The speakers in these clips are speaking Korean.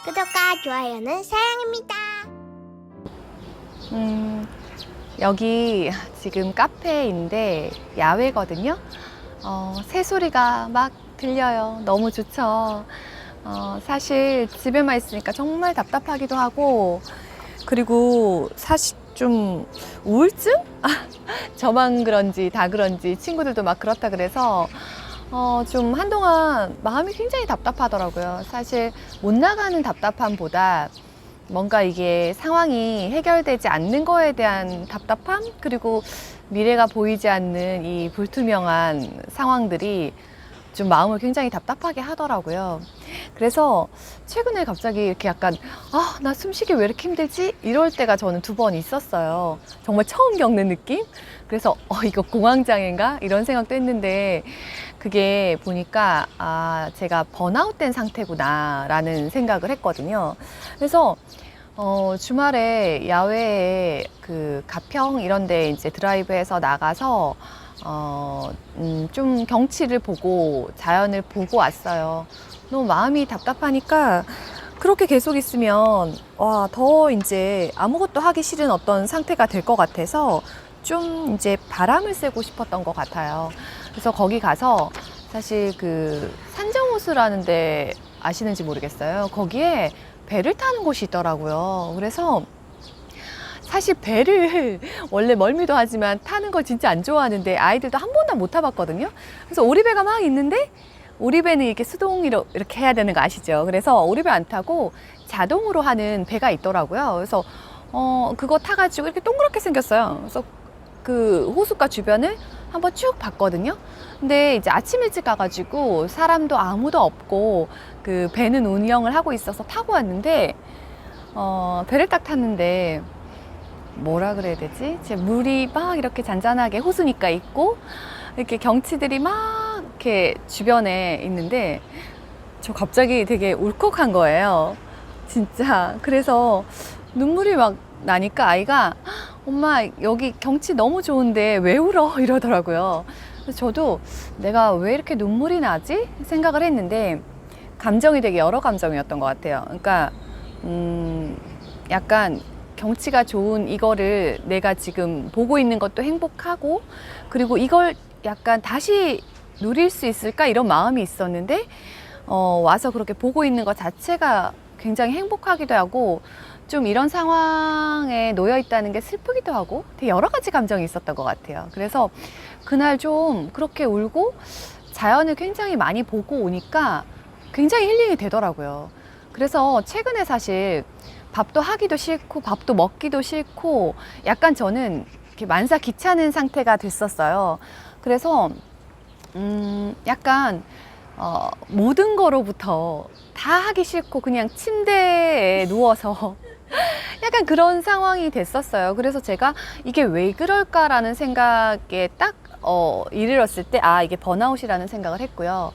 구독과 좋아요는 사랑입니다. 여기 지금 카페인데 야외거든요. 새소리가 막 들려요. 너무 좋죠. 사실 집에만 있으니까 정말 답답하기도 하고, 그리고 사실 좀 우울증? 저만 그런지 다 그런지 친구들도 막 그렇다 그래서 좀 한동안 마음이 굉장히 답답하더라고요. 사실 못 나가는 답답함보다 뭔가 이게 상황이 해결되지 않는 거에 대한 답답함, 그리고 미래가 보이지 않는 이 불투명한 상황들이 좀 마음을 굉장히 답답하게 하더라고요. 그래서 최근에 갑자기 이렇게 약간 나 숨쉬기 왜 이렇게 힘들지? 이럴 때가 저는 2번 있었어요. 정말 처음 겪는 느낌? 그래서 이거 공황장애인가? 이런 생각도 했는데, 그게 보니까 제가 번아웃된 상태구나 라는 생각을 했거든요. 그래서 주말에 야외에 그 가평 이런 데 이제 드라이브해서 나가서 좀 경치를 보고 자연을 보고 왔어요. 너무 마음이 답답하니까 그렇게 계속 있으면 더 이제 아무것도 하기 싫은 어떤 상태가 될 것 같아서 좀 이제 바람을 쐬고 싶었던 것 같아요. 그래서 거기 가서 사실 그 산정호수라는 데 아시는지 모르겠어요. 거기에 배를 타는 곳이 있더라고요. 그래서 사실 배를 원래 멀미도 하지만 타는 걸 진짜 안 좋아하는데 아이들도 한 번도 못 타봤거든요. 그래서 오리배가 막 있는데, 오리배는 이렇게 수동으로 이렇게 해야 되는 거 아시죠? 그래서 오리배 안 타고 자동으로 하는 배가 있더라고요. 그래서 그거 타가지고 이렇게 동그랗게 생겼어요. 그래서 그 호숫가 주변을 한번 쭉 봤거든요. 근데 이제 아침 일찍 가가지고 사람도 아무도 없고 그 배는 운영을 하고 있어서 타고 왔는데, 배를 딱 탔는데 뭐라 그래야 되지? 제 물이 막 이렇게 잔잔하게 호수니까 있고, 이렇게 경치들이 막 이렇게 주변에 있는데, 저 갑자기 되게 울컥한 거예요. 진짜. 그래서 눈물이 막 나니까 아이가 엄마 여기 경치 너무 좋은데 왜 울어? 이러더라고요. 그래서 저도 내가 왜 이렇게 눈물이 나지? 생각을 했는데, 감정이 되게 여러 감정이었던 것 같아요. 그러니까 약간 경치가 좋은 이거를 내가 지금 보고 있는 것도 행복하고, 그리고 이걸 약간 다시 누릴 수 있을까 이런 마음이 있었는데, 와서 그렇게 보고 있는 것 자체가 굉장히 행복하기도 하고, 좀 이런 상황에 놓여 있다는 게 슬프기도 하고, 되게 여러 가지 감정이 있었던 것 같아요. 그래서 그날 좀 그렇게 울고 자연을 굉장히 많이 보고 오니까 굉장히 힐링이 되더라고요. 그래서 최근에 사실 밥도 하기도 싫고 밥도 먹기도 싫고 약간 저는 이렇게 만사 귀찮은 상태가 됐었어요. 그래서 약간 모든 거로부터 다 하기 싫고 그냥 침대에 누워서 약간 그런 상황이 됐었어요. 그래서 제가 이게 왜 그럴까라는 생각에 딱 이르렀을 때 이게 번아웃이라는 생각을 했고요.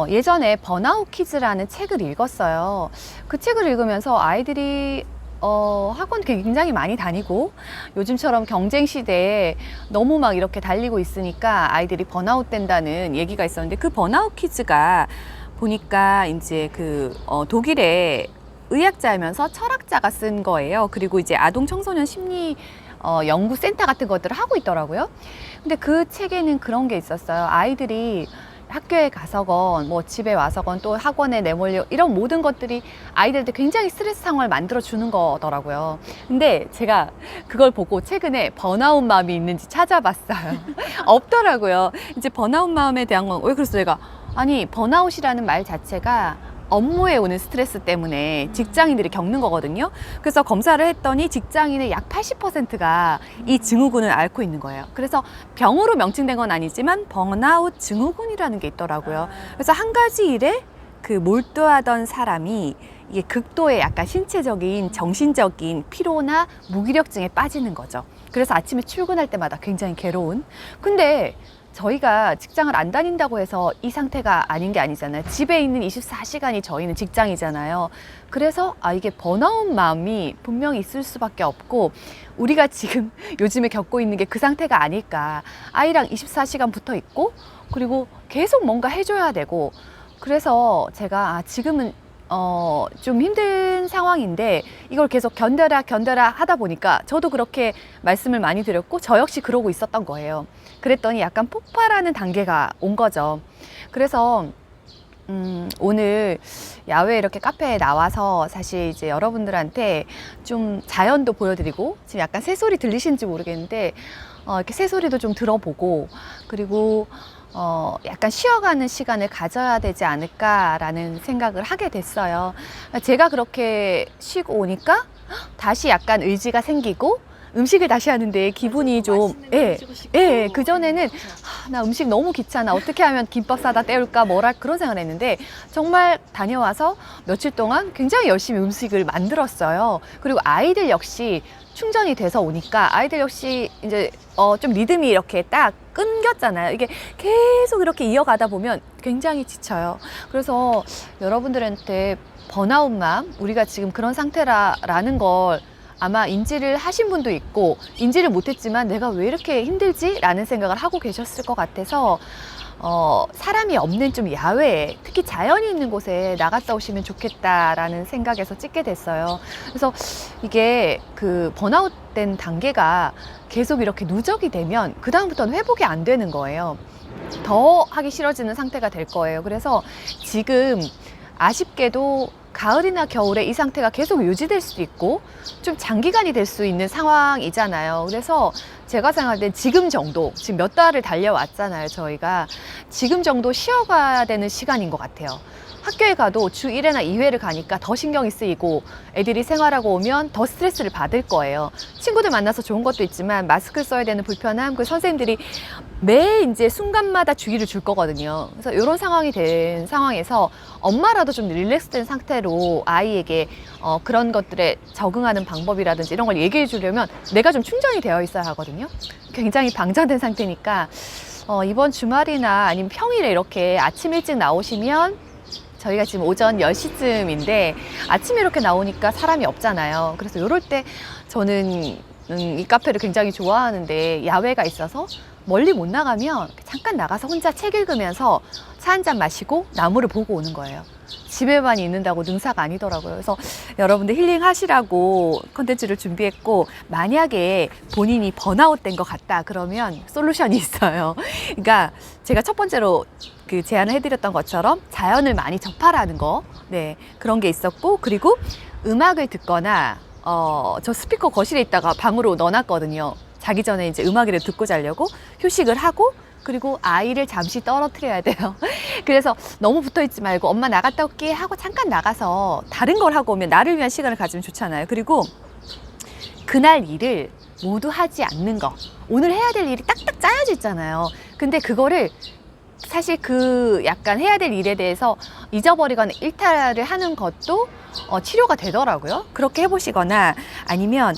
예전에 번아웃 키즈라는 책을 읽었어요. 그 책을 읽으면서 아이들이 학원 굉장히 많이 다니고 요즘처럼 경쟁 시대에 너무 막 이렇게 달리고 있으니까 아이들이 번아웃 된다는 얘기가 있었는데, 그 번아웃 키즈가 보니까 이제 그 독일의 의학자이면서 철학자가 쓴 거예요. 그리고 이제 아동 청소년 심리 연구센터 같은 것들을 하고 있더라고요. 근데 그 책에는 그런 게 있었어요. 아이들이 학교에 가서건 뭐 집에 와서건 또 학원에 내몰려 이런 모든 것들이 아이들한테 굉장히 스트레스 상황을 만들어 주는 거더라고요. 근데 제가 그걸 보고 최근에 번아웃 마음이 있는지 찾아봤어요. 없더라고요. 이제 번아웃 마음에 대한 건 왜 그랬어요? 제가 아니 번아웃이라는 말 자체가 업무에 오는 스트레스 때문에 직장인들이 겪는 거거든요. 그래서 검사를 했더니 직장인의 약 80%가 이 증후군을 앓고 있는 거예요. 그래서 병으로 명칭된 건 아니지만 번아웃 증후군이라는 게 있더라고요. 그래서 한 가지 일에 그 몰두하던 사람이 이게 극도의 약간 신체적인 정신적인 피로나 무기력증에 빠지는 거죠. 그래서 아침에 출근할 때마다 굉장히 괴로운. 근데 저희가 직장을 안 다닌다고 해서 이 상태가 아닌 게 아니잖아요. 집에 있는 24시간이 저희는 직장이잖아요. 그래서 이게 번아웃 마음이 분명히 있을 수밖에 없고, 우리가 지금 요즘에 겪고 있는 게 그 상태가 아닐까. 아이랑 24시간 붙어 있고, 그리고 계속 뭔가 해줘야 되고, 그래서 제가 지금은 좀 힘든 상황인데 이걸 계속 견뎌라 하다 보니까 저도 그렇게 말씀을 많이 드렸고 저 역시 그러고 있었던 거예요. 그랬더니 약간 폭발하는 단계가 온 거죠. 그래서 오늘 야외에 이렇게 카페에 나와서 사실 이제 여러분들한테 좀 자연도 보여드리고, 지금 약간 새소리 들리시는지 모르겠는데 이렇게 새소리도 좀 들어보고, 그리고 약간 쉬어가는 시간을 가져야 되지 않을까라는 생각을 하게 됐어요. 제가 그렇게 쉬고 오니까 다시 약간 의지가 생기고 음식을 다시 하는데 기분이 좀, 그전에는 나 음식 너무 귀찮아, 어떻게 하면 김밥 사다 때울까 뭐랄 그런 생각을 했는데, 정말 다녀와서 며칠 동안 굉장히 열심히 음식을 만들었어요. 그리고 아이들 역시 충전이 돼서 오니까 아이들 역시 이제 좀 리듬이 이렇게 딱 끊겼잖아요. 이게 계속 이렇게 이어가다 보면 굉장히 지쳐요. 그래서 여러분들한테 번아웃맘, 우리가 지금 그런 상태라는 걸 아마 인지를 하신 분도 있고 인지를 못했지만 내가 왜 이렇게 힘들지? 라는 생각을 하고 계셨을 것 같아서 사람이 없는 좀 야외에, 특히 자연이 있는 곳에 나갔다 오시면 좋겠다라는 생각에서 찍게 됐어요. 그래서 이게 그 번아웃 된 단계가 계속 이렇게 누적이 되면 그 다음부터는 회복이 안 되는 거예요. 더 하기 싫어지는 상태가 될 거예요. 그래서 지금 아쉽게도 가을이나 겨울에 이 상태가 계속 유지될 수도 있고 좀 장기간이 될 수 있는 상황이잖아요. 그래서 제가 생각할 땐 지금 정도, 지금 몇 달을 달려왔잖아요. 저희가 지금 정도 쉬어가야 되는 시간인 것 같아요. 학교에 가도 주 1회나 2회를 가니까 더 신경이 쓰이고 애들이 생활하고 오면 더 스트레스를 받을 거예요. 친구들 만나서 좋은 것도 있지만 마스크 써야 되는 불편함, 그 선생님들이 매 이제 순간마다 주의를 줄 거거든요. 그래서 이런 상황이 된 상황에서 엄마라도 좀 릴렉스된 상태로 아이에게 그런 것들에 적응하는 방법이라든지 이런 걸 얘기해 주려면 내가 좀 충전이 되어 있어야 하거든요. 굉장히 방전된 상태니까 이번 주말이나 아니면 평일에 이렇게 아침 일찍 나오시면, 저희가 지금 오전 10시쯤인데 아침에 이렇게 나오니까 사람이 없잖아요. 그래서 이럴 때 저는 이 카페를 굉장히 좋아하는데 야외가 있어서 멀리 못 나가면 잠깐 나가서 혼자 책 읽으면서 차 한 잔 마시고 나무를 보고 오는 거예요. 집에만 있는다고 능사가 아니더라고요. 그래서 여러분들 힐링하시라고 컨텐츠를 준비했고, 만약에 본인이 번아웃 된 것 같다 그러면 솔루션이 있어요. 그러니까 제가 첫 번째로 그 제안을 해드렸던 것처럼 자연을 많이 접하라는 거, 그런 게 있었고, 그리고 음악을 듣거나 저 스피커 거실에 있다가 방으로 넣어놨거든요. 자기 전에 이제 음악이라도 듣고 자려고. 휴식을 하고, 그리고 아이를 잠시 떨어뜨려야 돼요. 그래서 너무 붙어있지 말고 엄마 나갔다 올게 하고 잠깐 나가서 다른 걸 하고 오면 나를 위한 시간을 가지면 좋잖아요. 그리고 그날 일을 모두 하지 않는 거, 오늘 해야 될 일이 딱딱 짜여져 있잖아요. 근데 그거를 사실 그 약간 해야 될 일에 대해서 잊어버리거나 일탈을 하는 것도 치료가 되더라고요. 그렇게 해보시거나, 아니면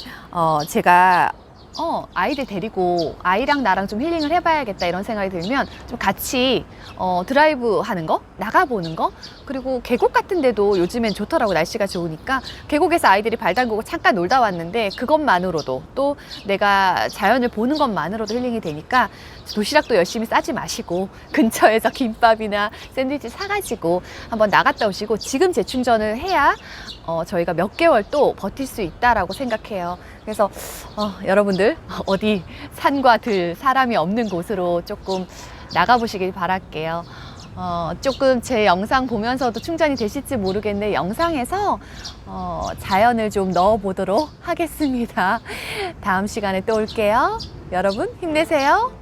제가 아이들 데리고 아이랑 나랑 좀 힐링을 해봐야겠다 이런 생각이 들면 좀 같이 드라이브 하는 거, 나가보는 거, 그리고 계곡 같은 데도 요즘엔 좋더라고. 날씨가 좋으니까 계곡에서 아이들이 발 담그고 잠깐 놀다 왔는데 그것만으로도, 또 내가 자연을 보는 것만으로도 힐링이 되니까 도시락도 열심히 싸지 마시고 근처에서 김밥이나 샌드위치 사가지고 한번 나갔다 오시고, 지금 재충전을 해야 저희가 몇 개월 또 버틸 수 있다라고 생각해요. 그래서 여러분들 어디 산과 들, 사람이 없는 곳으로 조금 나가보시길 바랄게요. 조금 제 영상 보면서도 충전이 되실지 모르겠는데 영상에서 자연을 좀 넣어보도록 하겠습니다. 다음 시간에 또 올게요. 여러분 힘내세요.